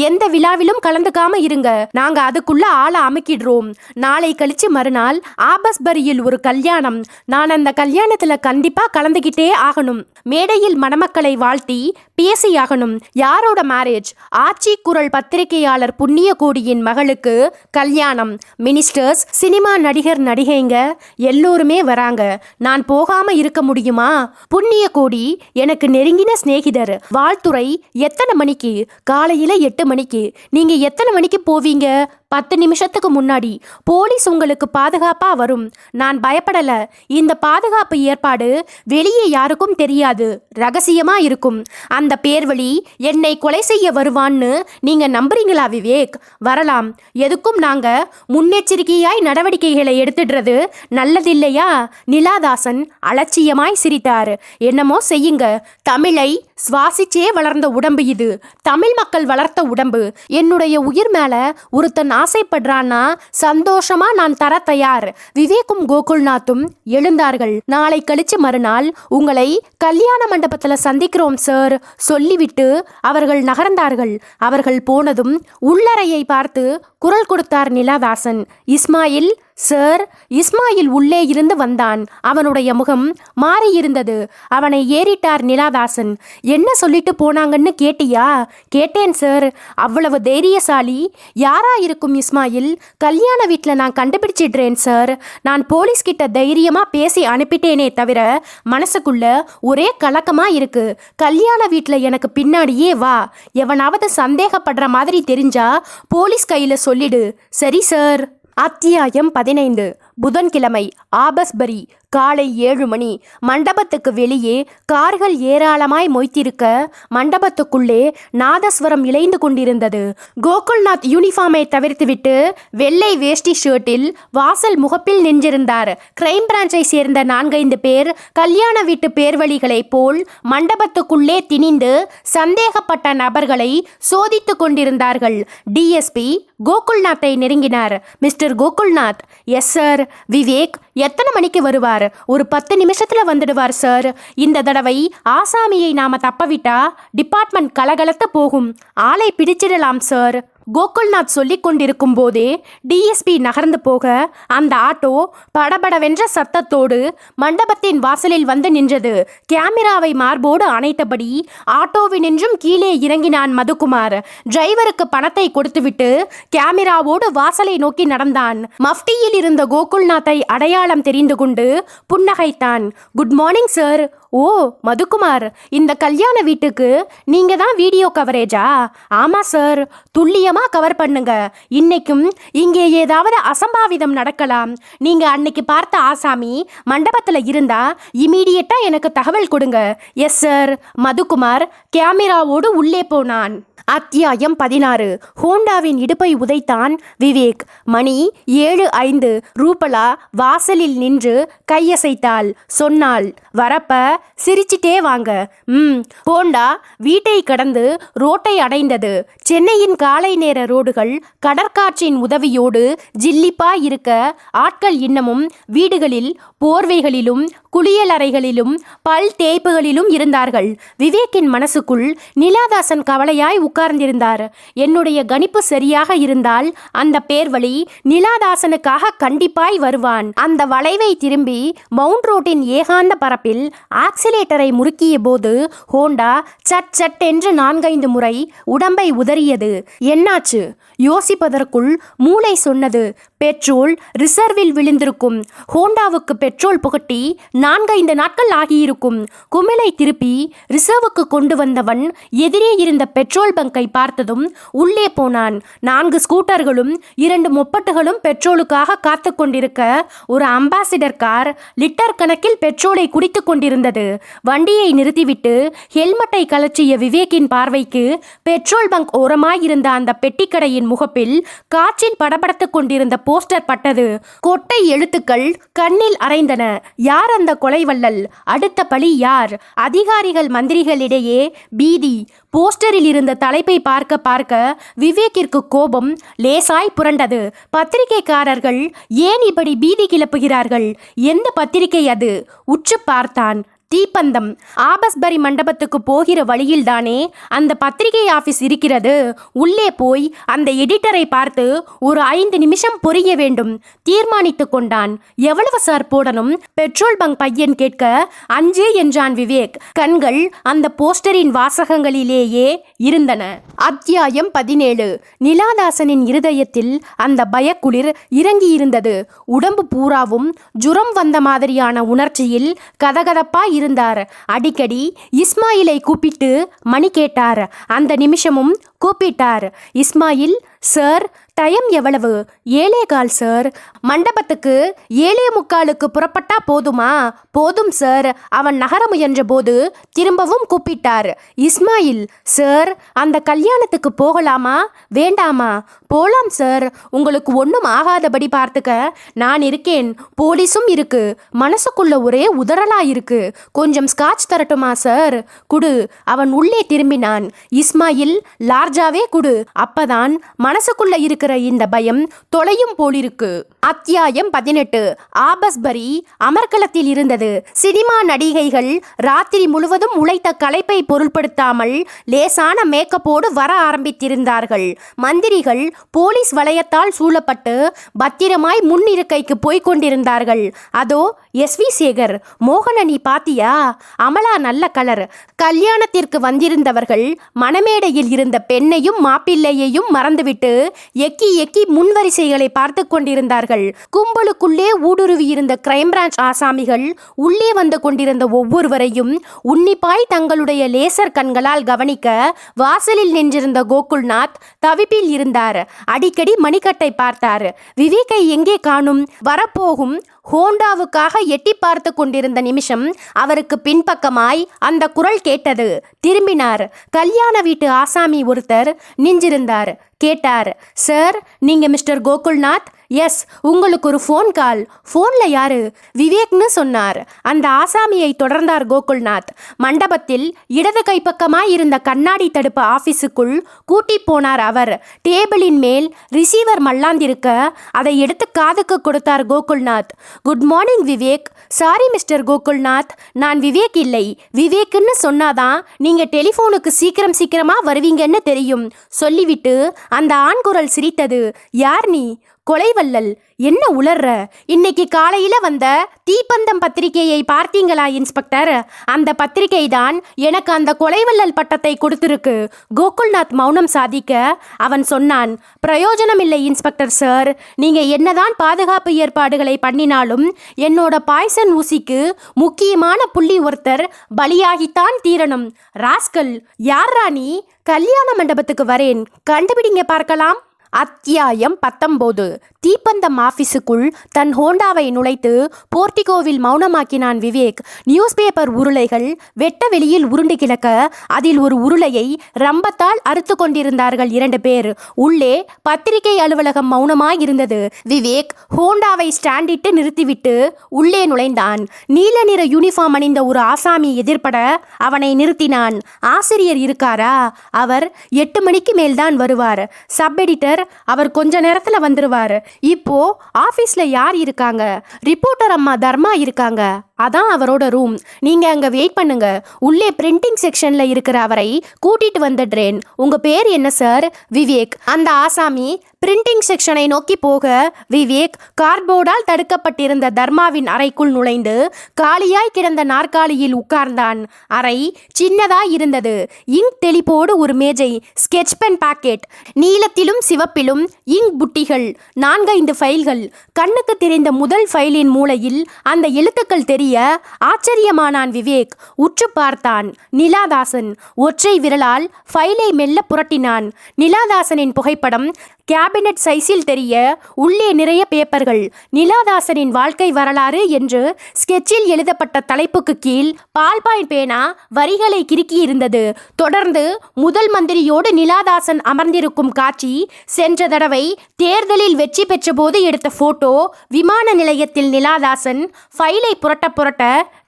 Speaker 1: எந்த விழாவிலும் கலந்துக்காம இருங்க. நாங்க அதுக்குள்ள ஆளை அமுக்கிடுறோம். நாளை கழிச்சு மறுநாள் ஆபஸ்பரியில் ஒரு கல்யாணம். நான் அந்த கல்யாணத்துல கண்டிப்பா கலந்துகிட்டே ஆகணும். மேடையில் மணமக்களை வாழ்த்தி பேசியாகணும். யாரோட மேரேஜ்? ஆட்சி குரல் பத்திரிகையாளர் புண்ணியகோடியின் மகளுக்கு கல்யாணம். மினிஸ்டர்ஸ், சினிமா நடிகர் நடிகைங்க எல்லோருமே வராங்க. நான் போகாம இருக்க முடியுமா? புண்ணியகோடி எனக்கு நெருங்கின சிநேகிதர். வாழ்த்துறை எத்தனை மணிக்கு? காலையில 8 மணிக்கு. நீங்க எத்தனை மணிக்கு போவீங்க? 10 நிமிஷத்துக்கு முன்னாடி. போலீஸ் உங்களுக்கு பாதுகாப்பா வரும். நான் பயப்படல. இந்த பாதுகாப்பு ஏற்பாடு வெளியே யாருக்கும் தெரியாது. ரகசியமா இருக்கும். அந்த பேர்வழி என்னை கொலை செய்ய வருவான்னு நீங்க நம்புறீங்களா விவேக்? வரலாம். எதுக்கும் நாங்க முன்னெச்சரிக்கையாய் நடவடிக்கைகளை எடுத்துடுறது நல்லதில்லையா? நிலாதாசன் அலட்சியமாய் சிரித்தார். என்னமோ செய்யுங்க. தமிழை சுவாசிச்சே வளர்ந்த உடம்பு இது. தமிழ் மக்கள் வளர்த்த உடம்பு. என்னுடைய உயிர் மேல ஒருத்தன் ஆசைப்படுறான்னா சந்தோஷமா நான் தர தயார். விவேக்கும் கோகுல்நாத்தும் எழுந்தார்கள். நாளை கழிச்சு மறுநாள் உங்களை கல்யாண மண்டபத்துல சந்திக்கிறோம் சார் சொல்லிவிட்டு அவர்கள் நகர்ந்தார்கள். அவர்கள் போனதும் உள்ளறையை பார்த்து குரல் கொடுத்தார் நிலாதாசன். இஸ்மாயில் சார். இஸ்மாயில் உள்ளே இருந்து வந்தான். அவனுடைய முகம் மாறியிருந்தது. அவனை ஏறிட்டார் நிலாதாசன். என்ன சொல்லிட்டு போனாங்கன்னு கேட்டியா? கேட்டேன் சார். அவ்வளவு தைரியசாலி யாரா இருக்கும் இஸ்மாயில்? கல்யாண வீட்டில் நான் கண்டுபிடிச்சிடுறேன் சார். நான் போலீஸ் கிட்ட தைரியமா பேசி அனுப்பிட்டேனே தவிர மனசுக்குள்ள ஒரே கலக்கமா இருக்கு. கல்யாண வீட்டில் எனக்கு பின்னாடியே வா. எவனாவது சந்தேகப்படுற மாதிரி தெரிஞ்சா போலீஸ் கையில சொல்லிடு. சரி சார். அத்தியாயம் 15. புதன்கிழமை ஆபஸ்பரி. காலை 7 மணி. மண்டபத்துக்கு வெளியே கார்கள் ஏராளமாய் மொய்த்திருக்க மண்டபத்துக்குள்ளே நாதஸ்வரம் இழைந்து கொண்டிருந்தது. கோகுல்நாத் யூனிஃபார்மை தவிர்த்துவிட்டு வெள்ளை வேஷ்டி ஷர்ட்டில் வாசல் முகப்பில் நின்றிருந்தார். கிரைம் பிரான்ச்சை சேர்ந்த 4-5 பேர் கல்யாண வீட்டு பேர்வழிகளைப் போல் மண்டபத்துக்குள்ளே திணிந்து சந்தேகப்பட்ட நபர்களை சோதித்து கொண்டிருந்தார்கள். டிஎஸ்பி கோகுல்நாத்தை நெருங்கினார். Mister Gokulnath. Yes sir. Vivek எத்தனை மணிக்கு வருவார்? ஒரு 10 நிமிஷத்துல வந்துடுவார் சார். இந்த தடவை ஆசாமியை நாம தப்பவிட்டா டிபார்ட்மெண்ட் கலகலத்து போகும். ஆளை பிடிச்சிடலாம் சார். கோகுல்நாத் சொல்லிக் கொண்டிருக்கும் போதே டிஎஸ்பி நகர்ந்து போக அந்த ஆட்டோ படபடவென்ற சத்தத்தோடு மண்டபத்தின் வாசலில் வந்து நின்றது. கேமராவை மார்போடு அணைத்தபடி ஆட்டோவினின்றும் கீழே இறங்கினான் மதுக்குமார். டிரைவருக்கு பணத்தை கொடுத்துவிட்டு கேமராவோடு வாசலை நோக்கி நடந்தான். மஃப்டியில் இருந்த கோகுல்நாத்தை அடையாளம் தெரிந்து கொண்டு புன்னகைத்தான். Good morning sir. ஓ மதுக்குமார், இந்த கல்யாண வீட்டுக்கு நீங்க தான் வீடியோ கவரேஜா? ஆமா சார். துல்லியமா கவர் பண்ணுங்க. இன்னைக்கும் இங்கே ஏதாவது அசம்பாவிதம் நடக்கலாம். நீங்க அன்னைக்கு பார்த்த ஆசாமி மண்டபத்துல இருந்தா இமீடியட்டா எனக்கு தகவல் கொடுங்க. Yes sir. மதுக்குமார் கேமராவோடு உள்ளே போனான். அத்தியாயம் 16. ஹோண்டாவின் இடுப்பை உதைத்தான் விவேக். மணி 7:05. ரூபலா வாசலில் நின்று கையசைத்தாள். சொன்னாள், வரப்ப சிரிச்சிட்டே வாங்க. ஹோண்டா வீட்டை கடந்து ரோட்டை அடைந்தது. சென்னையின் காலை நேர ரோடுகள் கடற்காற்றின் உதவியோடு ஜில்லிப்பா இருக்க ஆட்கள் இன்னமும் வீடுகளில் போர்வைகளிலும் குளியலறைகளிலும் பல் தேய்ப்புகளிலும் இருந்தார்கள். விவேக்கின் மனசுக்குள் நிலாதாசன் கவலையாய் உட்கார்ந்திருந்தார். என்னுடைய கணிப்பு சரியாக இருந்தால் அந்த பேர்வழி நிலாதாசனுக்காக கண்டிப்பாய் வருவான். அந்த வளைவை திரும்பி மவுண்ட் ரோட்டின் ஏகாந்த பரப்பில் ஆக்சிலேட்டரை முறுக்கிய போது ஹோண்டா சட் சட் என்று 4-5 முறை உடம்பை உதறியது. என்னாச்சு? யோசிப்பதற்குள் மூளை சொன்னது, பெட்ரோல் ரிசர்வில் விழுந்திருக்கும். ஹோண்டாவுக்கு பெட்ரோல் புகட்டி 4-5 நாட்கள் ஆகியிருக்கும். குமிழை திருப்பி ரிசர்வுக்கு கொண்டு வந்தவன் எதிரே இருந்த பெட்ரோல் பங்கை பார்த்ததும் உள்ளே போனான். 4 ஸ்கூட்டர்களும் 2 மொப்பட்டுகளும் பெட்ரோலுக்காக காத்து கொண்டிருக்க ஒரு அம்பாசிடர் கார் லிட்டர் கணக்கில் பெட்ரோலை குடித்து கொண்டிருந்தது. வண்டியை நிறுத்திவிட்டு ஹெல்மெட்டை கலற்றிய விவேக்கின் பார்வைக்கு பெட்ரோல் பங்க் ஓரமாயிருந்த அந்த பெட்டிக்கடையின் முகப்பில் காற்றில் படபடத்துக் கொண்டிருந்த போஸ்டர் பட்டது. கொட்டை எழுத்துக்கள் கண்ணில் அரைந்தன. யார் அந்த கொலைவள்ளல்? அடுத்த பழி யார்? அதிகாரிகள் மந்திரிகளிடையே பீதி. போஸ்டரில் இருந்த தலைப்பை பார்க்க பார்க்க விவேக்கிற்கு கோபம் லேசாய் புரண்டது. பத்திரிகைக்காரர்கள் ஏன் இப்படி பீதி கிளப்புகிறார்கள்? எந்த பத்திரிகை அது? உற்று பார்த்தான். தீப்பந்தம். ஆபஸ்பரி மண்டபத்துக்கு போகிற வழியில்தானே அந்த பத்திரிகை ஆபீஸ் இருக்கிறது. உள்ளே போய் அந்த எடிட்டரை பார்த்து ஒரு 5 நிமிஷம் பொரிய வேண்டும் தீர்மானித்து கொண்டான். எவ்வளவு சார் போடணும்? பெட்ரோல் பங்க் பையன் கேட்க 5 என்றான் விவேக். கண்கள் அந்த போஸ்டரின் வாசகங்களிலேயே இருந்தன. அத்தியாயம் 17. நிலாதாசனின் இருதயத்தில் அந்த பயக்குளிர் இறங்கியிருந்தது. உடம்பு பூராவும் ஜுரம் வந்த மாதிரியான உணர்ச்சியில் கதகதப்பா இருந்தார். அடிக்கடி இஸ்மாயிலை கூப்பிட்டு மணி கேட்டார். அந்த நிமிஷமும் கூப்பிட்டார். இஸ்மாயில், சார் டைம் எவ்வளவு? 7:15 சார். மண்டபத்துக்கு 7:45 புறப்பட்டா போதுமா? போதும் சார். அவன் நகர முயன்ற போது திரும்பவும் கூப்பிட்டார். இஸ்மாயில், சார் அந்த கல்யாணத்துக்கு போகலாமா வேண்டாமா? போலாம் சார். உங்களுக்கு ஒன்றும் ஆகாதபடி பார்த்துக்க நான் இருக்கேன். போலீஸும் இருக்கு. மனசுக்குள்ள ஒரே உதறலா இருக்கு. கொஞ்சம் ஸ்காட்ச் தரட்டுமா சார்? குடு. அவன் உள்ளே திரும்பினான். இஸ்மாயில், லார்ஜாவே குடு. அப்பதான் மனசுக்குள்ள இருக்கிற இந்த பயம் தொலையும் போலிருக்கு. அத்தியாயம் 18. ஆபஸ்பரி அமர்க்களத்தில் இருந்தது. சினிமா நடிகைகள் ராத்திரி முழுவதும் உழைத்த களைப்பை பொருள்படுத்தாமல் லேசான மேக்கப்போடு வர ஆரம்பித்திருந்தார்கள். மந்திரிகள் போலீஸ் வளையத்தால் சூழப்பட்டு பத்திரமாய் முன்னிருக்கைக்கு போய்க் கொண்டிருந்தார்கள். அதோ எஸ்.வி. சேகர். மோகன, நீ பாத்தியா? அமலா நல்ல கலர். கல்யாணத்திற்கு வந்திருந்தவர்கள் மணமேடையில் இருந்த பெண்ணையும் மாப்பிள்ளையையும் மறந்துவிட்டு எக்கி எக்கி முன்வரிசைகளை பார்த்து கொண்டிருந்தார்கள். கும்பலுக்குள்ளே ஊடுருவி இருந்த கிரைம் பிரான்ச் ஆசாமிகள் உள்ளே வந்து கொண்டிருந்த ஒவ்வொருவரையும் உன்னிப்பாய் தங்களுடைய லேசர் கண்களால் கவனிக்க வாசலில் நின்றிருந்த கோகுல்நாத் தவிப்பில் இருந்தார். அடிக்கடி மணிக்கட்டை பார்த்தார். விவேக்கை எங்கே காணும்? வரப்போகும் ஹோண்டாவுக்காக எட்டி பார்த்து கொண்டிருந்த நிமிஷம் அவருக்கு பின்பக்கமாய் அந்த குரல் கேட்டது. திரும்பினார். கல்யாண வீட்டு ஆசாமி ஒருத்தர் நின்றிருந்தார். கேட்டார், சார், நீங்க மிஸ்டர் கோகுல்நாத்? எஸ், உங்களுக்கு ஒரு ஃபோன் கால். ஃபோன்ல யாரு? விவேக்னு சொன்னார். அந்த ஆசாமியை தொடர்ந்தார் கோகுல்நாத். மண்டபத்தில் இடது கைப்பக்கமாய் இருந்த கண்ணாடி தடுப்பு ஆபீஸுக்குள் கூட்டி போனார் அவர். டேபிளின் மேல் ரிசீவர் மல்லாந்திருக்க அதை எடுத்து காதுக்கு கொடுத்தார் Gokulnath. Good morning Vivek. Sorry mister Gokulnath, நான் விவேக் இல்லை. விவேக்னு சொன்னாதான் நீங்க டெலிஃபோனுக்கு சீக்கிரமா வருவீங்கன்னு தெரியும். சொல்லிவிட்டு அந்த ஆண்குரல் சிரித்தது. யார் நீ? கொலைவல்லல். என்ன உளர்ற? இன்னைக்கு காலையில வந்த தீப்பந்தம் பத்திரிகையை பார்த்தீங்களா இன்ஸ்பெக்டர்? அந்த பத்திரிகை தான் எனக்கு அந்த கொலைவல்லல் பட்டத்தை கொடுத்திருக்கு. கோகுல்நாத் மௌனம் சாதிக்க அவன் சொன்னான், பிரயோஜனம் இல்லை இன்ஸ்பெக்டர் சார். நீங்க என்னதான் பாதுகாப்பு ஏற்பாடுகளை பண்ணினாலும் என்னோட பாய்சன் ஊசிக்கு முக்கியமான புள்ளி ஒருத்தர் பலியாகித்தான் தீரணும். ராஸ்கல், யார்ரா நீ? கல்யாண மண்டபத்துக்கு வரேன், கண்டுபிடிங்க பார்க்கலாம். அத்தியாயம் 19. தீப்பந்தம் ஆபீஸுக்குள் தன் ஹோண்டாவை நுழைத்து போர்டிகோவில் மௌனமாக்கினான் விவேக். நியூஸ் பேப்பர் உருளைகள் வெட்ட வெளியில் உருண்டு கிடக்க அதில் ஒரு உருளையை ரம்பத்தால் அறுத்து கொண்டிருந்தார்கள் 2 பேர். உள்ளே பத்திரிகை அலுவலகம் மௌனமாய் இருந்தது. விவேக் ஹோண்டாவை ஸ்டாண்டிட்டு நிறுத்திவிட்டு உள்ளே நுழைந்தான். நீல நிற யூனிஃபார்ம் அணிந்த ஒரு ஆசாமி எதிர்பட அவனை நிறுத்தினான். ஆசிரியர் இருக்காரா? அவர் 8 மணிக்கு மேல்தான் வருவார். சப் எடிட்டர் அவர் கொஞ்ச நேரத்துல வந்துருவாரு. இப்போ ஆபீஸ்ல யார் இருக்காங்க? ரிப்போர்ட்டர் அம்மா தர்மா இருக்காங்க. அதான் அவரோட ரூம். நீங்க அங்க வெயிட் பண்ணுங்க. உள்ளே பிரிண்டிங் செக்ஷன்ல இருக்கிற அவரை கூட்டிட்டு வந்துடுறேன். உங்க பேர் என்ன சார்? விவேக். அந்த ஆசாமி பிரிண்டிங் செக்ஷனை நோக்கி போக விவேக் கார்ட்போர்டால் தடுக்கப்பட்டிருந்த தர்மாவின் அறைக்குள் நுழைந்து காலியாய் கிடந்த நாற்காலியில் உட்கார்ந்தான். அறை சின்னதாய் இருந்தது. இங்க் தெளிப்போடு ஒரு மேஜை, ஸ்கெட்ச் பென் பாக்கெட், நீலத்திலும் சிவப்பிலும் இங்க் புட்டிகள், 4-5 ஃபைல்கள். கண்ணுக்கு தெரிந்த முதல் ஃபைலின் மூலையில் அந்த எழுத்துக்கள் தெரிய ஆச்சரியமானான் விவேக். உற்று பார்த்தான். நிலாதாசன். ஒற்றை விரலால் ஃபைலை மெல்ல புரட்டினான். நிலாதாசனின் புகைப்படம் கேபினட் சைஸில் தெரிய உள்ளே நிறைய பேப்பர்கள். நிலாதாசனின் வாழ்க்கை வரலாறு என்று ஸ்கெட்சில் எழுதப்பட்ட தலைப்புக்கு கீழ் பால்பாயின் பேனா வரிகளை கிறுக்கியிருந்தது. தொடர்ந்து முதல் மந்திரியோடு நிலாதாசன் அமர்ந்திருக்கும் காட்சி, சென்ற தடவை தேர்தலில் வெற்றி பெற்ற போது எடுத்த போட்டோ, விமான நிலையத்தில் நிலாதாசன். ஃபைலை புரட்ட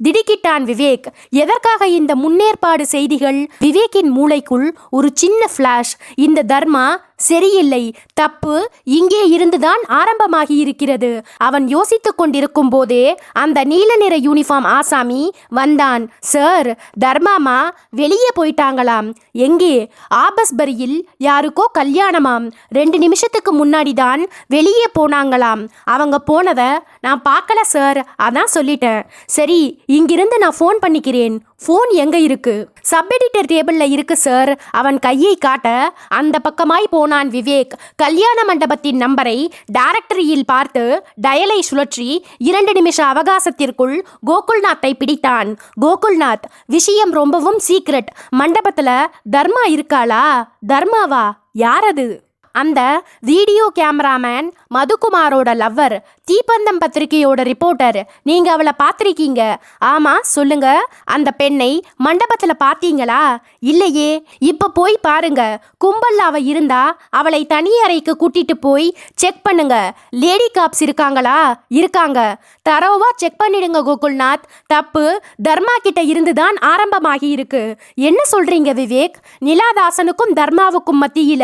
Speaker 1: திடுக்கிட்டான் விவேக். எதற்காக இந்த முன்னேற்பாடு செய்திகள்? விவேக்கின் மூளைக்குள் ஒரு சின்ன ஃபிளாஷ். இந்த தர்மா சரியில்லை, தப்பு இங்கே இருந்துதான் ஆரம்பமாகி இருக்கிறது. அவன் யோசித்துக் கொண்டிருக்கும் போதே அந்த நீல நிற யூனிஃபார்ம் ஆசாமி வந்தான். சார், தர்மாமா வெளியே போயிட்டாங்களாம். எங்கே? ஆபஸ்பரியில் யாருக்கோ கல்யாணமாம். 2 நிமிஷத்துக்கு முன்னாடி தான் வெளியே போனாங்களாம். அவங்க போனதை நான் பார்க்கல சார், அதான் சொல்லிட்டேன். சரி, இங்கிருந்து நான் ஃபோன் பண்ணிக்கிறேன். ஃபோன் எங்க இருக்கு? சப் எடிட்டர் டேபிள்ல இருக்கு சார். அவன் கையை காட்ட அந்த பக்கமாய் போனான் விவேக். கல்யாண மண்டபத்தின் நம்பரை டைரக்டரியில் பார்த்து டயலை சுழற்றி 2 நிமிஷ அவகாசத்திற்குள் கோகுல்நாத்தை பிடித்தான். கோகுல்நாத், விஷயம் ரொம்பவும் சீக்ரெட். மண்டபத்துல தர்மா இருக்காளா? தர்மாவா? யாரது? அந்த வீடியோ கேமராமேன் மதுகுமாரோட லவ்வர், தீப்பந்தம் பத்திரிகையோட ரிப்போர்ட்டர். நீங்க அவளை பார்த்திருக்கீங்க? ஆமா, சொல்லுங்க. அந்த பெண்ணை மண்டபத்துல பார்த்தீங்களா? இல்லையே. இப்ப போய் பாருங்க. கும்பல்ல அவ இருந்தா அவளை தனி அறைக்கு கூட்டிட்டு போய் செக் பண்ணுங்க. லேடி காப்ஸ் இருக்காங்களா? இருக்காங்க. தரோவா செக் பண்ணிடுங்க கோகுல்நாத். தப்பு தர்மா கிட்ட இருந்துதான் ஆரம்பமாகி இருக்கு. என்ன சொல்றீங்க விவேக்? நிலாதாசனுக்கும் தர்மாவுக்கும் மத்தியில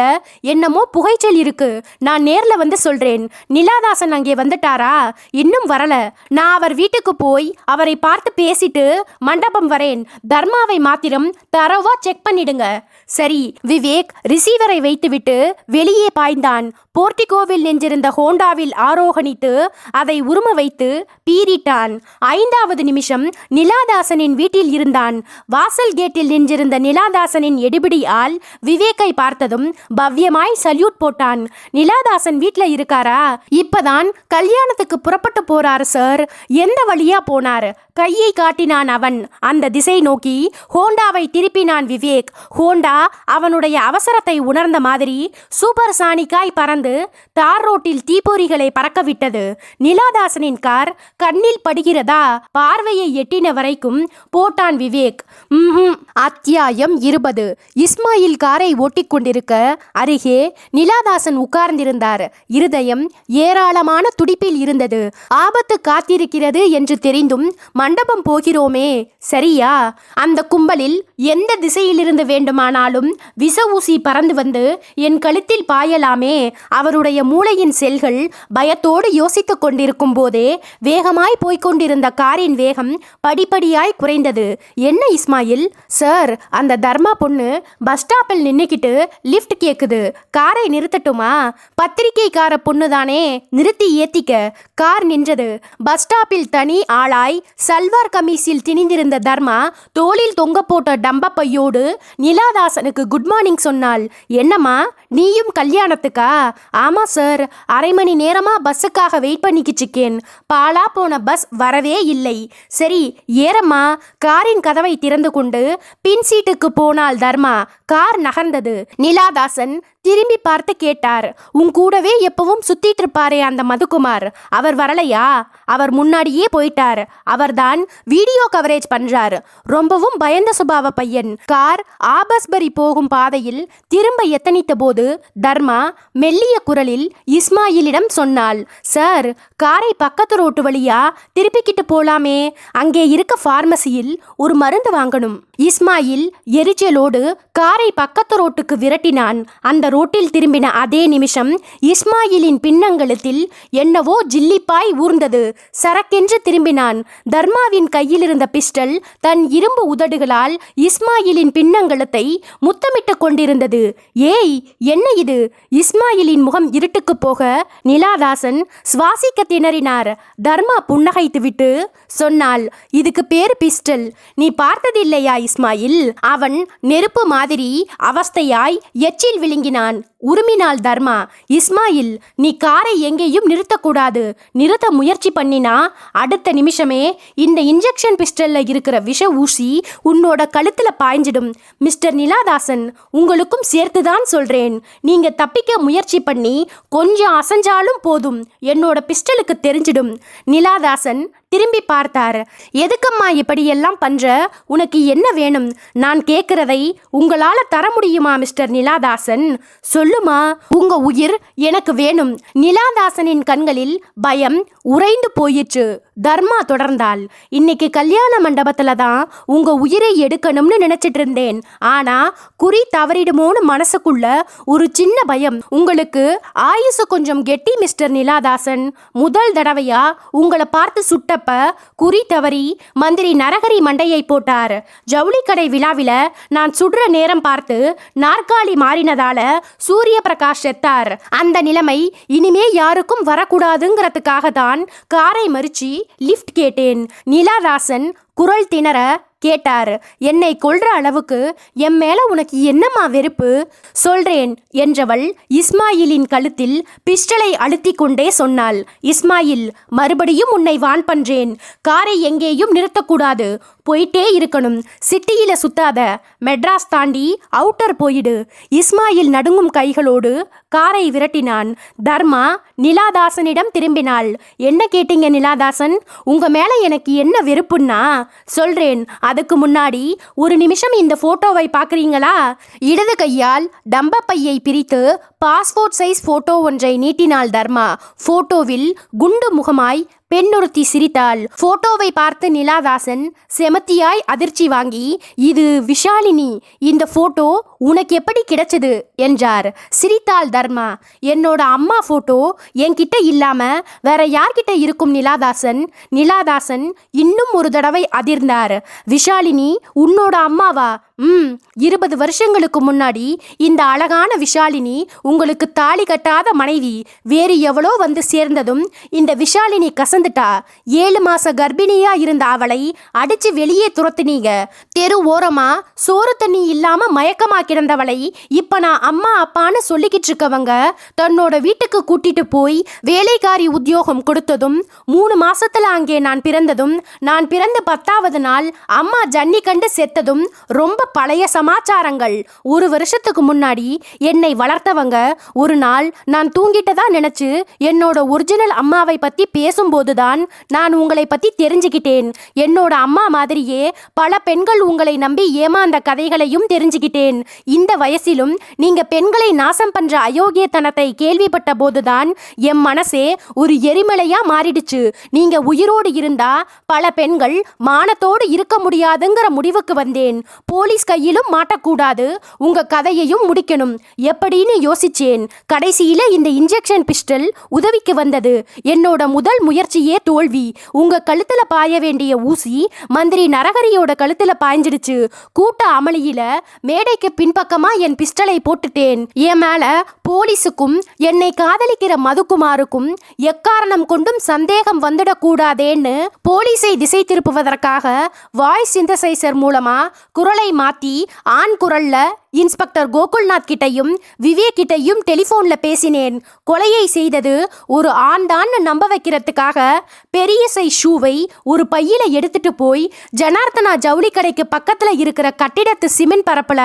Speaker 1: என்னமோ புகைச்சல் இருக்கு. நான் நேர்ல வந்து சொல்றேன். நிலாதாசன் அங்கே வந்துட்டாரா? இன்னும் வரல. நான் அவர் வீட்டுக்கு போய் அவரை பார்த்து பேசிட்டு மண்டபம் வரேன். தர்மாவை மாத்திரம் தரவா செக் பண்ணிடுங்க. சரி. விவேக் ரிசீவரை வைத்துவிட்டு வெளியே பாய்ந்தான். போர்டிகோவில் நின்றிருந்த ஹோண்டாவில் ஆரோகணித்து அதை உரும வைத்து பீறிட்டான். 5வது நிமிஷம் நிலாதாசனின் வீட்டில் இருந்தான். வாசல் கேட்டில் நின்றிருந்த நிலாதாசனின் எடுபிடி ஆள் விவேக்கை பார்த்ததும் பவ்யமாய் சல்யூட் போட்டான். நிலாதாசன் வீட்ல இருக்காரா? இப்பதான் கல்யாணத்துக்கு புறப்பட்டு போறாரு சார். எந்த வழியா போனார்? கையை காட்டினான் அவன் அந்த திசை நோக்கி. ஹோண்டாவை திருப்பினான் விவேக். ஹோண்டா அவனுடைய அவசரத்தை உணர்ந்த மாதிரி சூப்பர் சானிக்காய் பறந்து தார் ரோட்டில் தீப்பொறிகளை பறக்க விட்டது. நிலாதாசனின் கார் கண்ணில் படுகிறதா பார்வையை எட்டின வரைக்கும் போட்டான் விவேக். அத்தியாயம் 20. இஸ்மாயில் காரை ஓட்டிக் கொண்டிருக்க அருகே நிலாதாசன் உட்கார்ந்திருந்தார். இருதயம் ஏராளமான துடிப்பில் இருந்தது. ஆபத்து காத்திருக்கிறது என்று தெரிந்தும் மண்டபம் போகிறோமே சரியா? அந்த கும்பலில் எந்த திசையிலிருந்து வேண்டுமானாலும் விச ஊசி பறந்து வந்து என் கழுத்தில் பாயலாமே. அவருடைய மூளையின் செல்கள் பயத்தோடு யோசித்துக் கொண்டிருக்கும் போதே வேகமாய் போய்கொண்டிருந்த காரின் வேகம் படிப்படியாய் குறைந்தது. என்ன இஸ்மாயில்? சார், அந்த தர்மா பொண்ணு பஸ் ஸ்டாப்பில் நின்னுக்கிட்டு லிஃப்ட் கேக்குது. காரை நிறுத்தட்டுமா? பத்திரிக்கைக்கார பொண்ணு தானே, நிறுத்தி ஏத்திக்க. கார் நின்றது. பஸ் ஸ்டாப்பில் தனி ஆளாய் சல்வார் கமீஸில் திணிந்திருந்த தர்மா தோளில் தொங்க போட்ட டம்ப பையோடு நிலாதாசனுக்கு குட் மார்னிங் சொன்னாள். என்னம்மா, நீயும் கல்யாணத்துக்கா? ஆமா சார், அரை மணி நேரமா பஸ்ஸுக்காக வெயிட் பண்ணிக்கிச்சிக்கேன். பாலா போன பஸ் வரவே இல்லை. சரி ஏறம்மா. காரின் கதவை திறந்து கொண்டு பின் சீட்டுக்கு போனாள் தர்மா. கார் நகர்ந்தது. நிலாதாசன் திரும்பி பார்த்து கேட்டார், உன் கூடவே எப்பவும் சுத்திட்டு இருப்பாரே அந்த மதுக்குமார், அவர் வரலையா? அவர் முன்னாடியே போயிட்டார். அவர்தான் வீடியோ கவரேஜ் பண்றார். ரொம்பவும் பயந்த சுபாவ பையன். கார் ஆபஸ்பரி போகும் பாதையில் திரும்ப எத்தனித்த போது தர்மா மெல்லிய குரலில் இஸ்மாயிலிடம் சொன்னாள், சார், காரை பக்கத்து ரோட்டு வழியா திருப்பிக்கிட்டு போலாமே. அங்கே இருக்க பார்மசியில் ஒரு மருந்து வாங்கணும். இஸ்மாயில் எரிச்சலோடு காரை பக்கத்து ரோட்டுக்கு விரட்டினான். அந்த ரோட்டில் திரும்பின அதே நிமிஷம் இஸ்மாயிலின் பின்னங்கழுத்தில் என்னவோ ஜில்லிப்பாய் ஊர்ந்தது. சரக்கென்று திரும்பினான். தர்மாவின் கையில் இருந்த பிஸ்டல் தன் இரும்பு உதடுகளால் இஸ்மாயிலின் பின்னங்கழுத்தை முத்தமிட்டு கொண்டிருந்தது. ஏய், என்ன இது? இஸ்மாயிலின் முகம் இருட்டுக்கு போக நிலாதாசன் சுவாசிக்க திணறினார். தர்மா புன்னகைத்துவிட்டு சொன்னாள், இதுக்கு பேரு பிஸ்டல். நீ பார்த்ததில்லையா இஸ்மாயில்? அவன் நெருப்பு மாதிரி அவஸ்தையாய் எச்சில் விழுங்கினான். உருமினாள் தர்மா. இஸ்மாயில், நீ காரை எங்கேயும் நிறுத்தக்கூடாது. நிறுத்த முயற்சி பண்ணினா அடுத்த நிமிஷமே இந்த இன்ஜெக்ஷன் பிஸ்டல்ல இருக்கிற விஷ ஊசி உன்னோட கழுத்துல பாய்ஞ்சிடும். மிஸ்டர் நிலாதாசன், உங்களுக்கும் சேர்த்துதான் சொல்றேன். நீங்க தப்பிக்க முயற்சி பண்ணி கொஞ்சம் அசைஞ்சாலும் போதும், என்னோட பிஸ்டலுக்கு தெரிஞ்சிடும். நிலாதாசன் திரும்பி பார்த்தார். எதுக்கம்மா இப்படியெல்லாம் பண்ற? உனக்கு என்ன வேணும்? நான் கேட்கிறதை உங்களால தர முடியுமா மிஸ்டர் நிலாதாசன்? சொல்லுமா, உங்க உயிர் எனக்கு வேணும். நிலாதாசனின் கண்களில் பயம் உறைந்து போயிற்று. தர்மா தொடர்ந்தாள், இன்னைக்கு கல்யாண மண்டபத்துல தான் உங்க உயிரை எடுக்கணும்னு நினைச்சிட்டு இருந்தேன். ஆனா குறி தவறிடுமோன்னு மனசுக்குள்ள ஒரு சின்ன பயம். உங்களுக்கு ஆயுசு கொஞ்சம் கெட்டி மிஸ்டர் நிலாதாசன். முதல் தடவையா உங்களை பார்த்து சுட்டப்ப குறி தவறி மந்திரி நரகரி மண்டையை போட்டார். ஜவுளிக்கடை விழாவில நான் சுடுற நேரம் பார்த்து நாற்காலி மாறினதால சூரிய பிரகாஷ் செத்தார். அந்த நிலைமை இனிமே யாருக்கும் வரக்கூடாதுங்கிறதுக்காக தான் காரை மறிச்சு லிஃப்ட் கேட்டேன். நிலாதாசன் குரல் திணற கேட்டார், என்னை கொல்ற அளவுக்கு என் மேல உனக்கு என்னம்மா வெறுப்பு? சொல்றேன் என்றவள் இஸ்மாயிலின் கழுத்தில் பிஸ்டலை அழுத்தி கொண்டே சொன்னாள். இஸ்மாயில், மறுபடியும் உன்னை வான் பண்றேன். காரை எங்கேயும் நிறுத்தக்கூடாது. போயிட்டே இருக்கணும். சிட்டியில சுத்தாத. மெட்ராஸ் தாண்டி அவுட்டர் போயிடு. இஸ்மாயில் நடுங்கும் கைகளோடு காரை விரட்டினான். தர்மா நிலாதாசனிடம் திரும்பினாள். என்ன கேட்டீங்க நிலாதாசன்? உங்க மேல எனக்கு என்ன வெறுப்புன்னா சொல்றேன். அதுக்கு முன்னாடி ஒரு நிமிஷம் இந்த போட்டோவை பார்க்குறீங்களா? இடது கையால் டம்ப பையை பிரித்து பாஸ்போர்ட் சைஸ் போட்டோ ஒன்றை நீட்டினாள் தர்மா. போட்டோவில் குண்டு முகமாய் பெண்ணொருத்தி சிரித்தாள். போட்டோவை பார்த்து நிலாதாசன் செமத்தியாய் அதிர்ச்சி வாங்கி, இது விஷாலினி, இந்த போட்டோ உனக்கு எப்படி கிடைச்சது என்றார். சிரித்தாள் தர்மா. என்னோட அம்மா போட்டோ என்கிட்ட இல்லாம வேற யார்கிட்ட இருக்கும் நிலாதாசன்? நிலாதாசன் இன்னும் ஒரு தடவை அதிர்ந்தார். விஷாலினி உன்னோட அம்மாவா? 20 வருஷங்களுக்கு முன்னாடி இந்த அழகான விஷாலினி உங்களுக்கு தாலி கட்டாத மனைவி. வேறு எவ்வளோ வந்து சேர்ந்ததும் இந்த விஷாலினி கசந்து அசந்துட்டா. 7 மாச கர்ப்பிணியா இருந்த அவளை அடிச்சு வெளியே துரத்துனீங்க. தெரு ஓரமா சோறு தண்ணி இல்லாம மயக்கமா கிடந்தவளை இப்ப நான் அம்மா அப்பான்னு சொல்லிக்கிட்டு இருக்கவங்க தன்னோட வீட்டுக்கு கூட்டிட்டு போய் வேலைக்காரி உத்தியோகம் கொடுத்ததும் 3 மாசத்துல அங்கே நான் பிறந்ததும் நான் பிறந்த 10வது நாள் அம்மா ஜன்னி கண்டு செத்ததும் ரொம்ப பழைய சமாச்சாரங்கள். 1 வருஷத்துக்கு முன்னாடி என்னை வளர்த்தவங்க ஒரு நாள் நான் தூங்கிட்டதா நினைச்சு என்னோட ஒரிஜினல் அம்மாவை பத்தி பேசும்போதுதான் நான் உங்களை பத்தி தெரிஞ்சுக்கிட்டேன். என்னோட அம்மா மாதிரியே பல பெண்கள் உங்களை நம்பி ஏமாந்த கதைகளையும் தெரிஞ்சுக்கிட்டேன். இந்த வயசிலும் நீங்க பெண்களை நாசம் பண்ற அயோக்கியத்தனத்தை கேள்விப்பட்ட போதுதான் என் மனசே ஒரு எரிமலையா மாறிடுச்சு. நீங்க உயிரோடு இருந்தா பல பெண்கள் மானத்தோடு இருக்க முடியாதுங்கிற முடிவுக்கு வந்தேன். போலீஸ் கையிலும் மாட்டக்கூடாது, உங்க கதையையும் முடிக்கணும் எப்படின்னு யோசிச்சேன். கடைசியில இந்த இன்ஜெக்ஷன் பிஸ்டல் உதவிக்கு வந்தது. என்னோட முதல் முயற்சியே தோல்வி. உங்க கழுத்துல பாய வேண்டிய ஊசி மந்திரி நரகரியோட கழுத்துல பாய்ஞ்சிடுச்சு. கூட்ட அமளியில மேடைக்கு பின்பக்கமா என் பிஸ்டலை போட்டுட்டேன். என் மேல போலீஸுக்கும் என்னை காதலிக்கிற மதுக்குமாருக்கும் எக்காரணம் கொண்டும் சந்தேகம் வந்துடக்கூடாதேன்னு போலீஸை திசை திருப்புவதற்காக வாய்ஸ் சிந்தசைசர் மூலமா குரலை மாத்தி ஆண் குரல்ல இன்ஸ்பெக்டர் கோகுல்நாத் கிட்டையும் விவேக் கிட்டையும் டெலிஃபோன்ல பேசினேன். கொலையை செய்தது ஒரு ஆண்டான்னு நம்ப வைக்கிறதுக்காக பெரிய சைஸ் ஷூவை ஒரு பையில எடுத்துட்டு போய் ஜனார்த்தனா ஜவுளி கடைக்கு பக்கத்துல இருக்கிற கட்டிடத்து சிமெண்ட் பரப்புல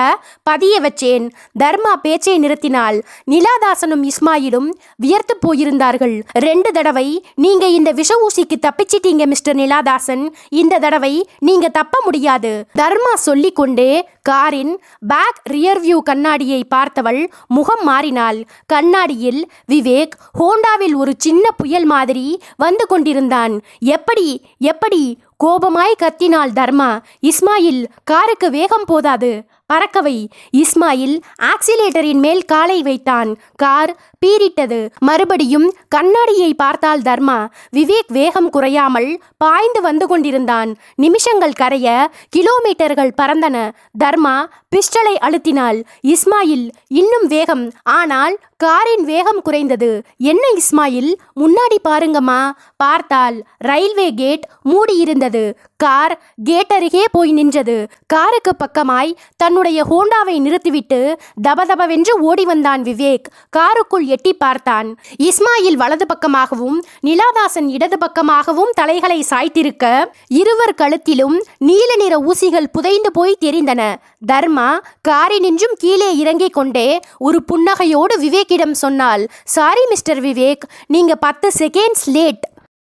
Speaker 1: பதிய வச்சேன். தர்மா பேச்சை நிறுத்தினாள். நிலாதாசனும் இஸ்மாயிலும் வியர்த்து போயிருந்தார்கள். 2 தடவை நீங்க இந்த விஷ ஊசிக்கு தப்பிச்சிட்டீங்க மிஸ்டர் நிலாதாசன். இந்த தடவை நீங்க தப்ப முடியாது. தர்மா சொல்லிக்கொண்டே காரின் பேக் ரியர் வியூ கண்ணாடியை பார்த்தவள் முகம் மாறினாள். கண்ணாடியில் விவேக் ஹோண்டாவில் ஒரு சின்ன புயல் மாதிரி வந்து கொண்டிருந்தான். எப்படி கோபமாய் கத்தினாள் தர்மா. இஸ்மாயில், காருக்கு வேகம் போதாது, பறக்கவை. இஸ்மாயில் ஆக்சிலேட்டரின் மேல் காலை வைத்தான். கார் பீரிட்டது. மறுபடியும் கண்ணாடியை பார்த்தாள் தர்மா. விவேக் வேகம் குறையாமல் பாய்ந்து வந்து கொண்டிருந்தான். நிமிஷங்கள் கரைய கிலோமீட்டர்கள் பறந்தன. தர்மா பிஸ்டலை அழுத்தினாள். இஸ்மாயில் இன்னும் வேகம். ஆனால் காரின் வேகம் குறைந்தது. என்ன இஸ்மாயில், முன்னாடி பாருங்கம்மா. பார்த்தாள். ரயில்வே கேட் மூடியிருந்தது. கார் கேட் அருகே போய் நின்றது. காருக்கு பக்கமாய் தன்னுடைய ஹோண்டாவை நிறுத்திவிட்டு தபதபவென்று ஓடி வந்தான் விவேக். காருக்குள் எட்டி பார்த்தான். இஸ்மாயில் வலது பக்கமாகவும் நிலாதாசன் இடது பக்கமாகவும் தலைகளை சாய்த்திருக்க இருவர் கழுத்திலும் நீல நிற ஊசிகள் புதைந்து போய் தெரிந்தன. தர்மா காரினின்றும் கீழே இறங்கிக் கொண்டே ஒரு புன்னகையோடு விவேக்கிடம் சொன்னாள், சாரி மிஸ்டர் விவேக், நீங்க 10 செகண்ட்ஸ் லேட்.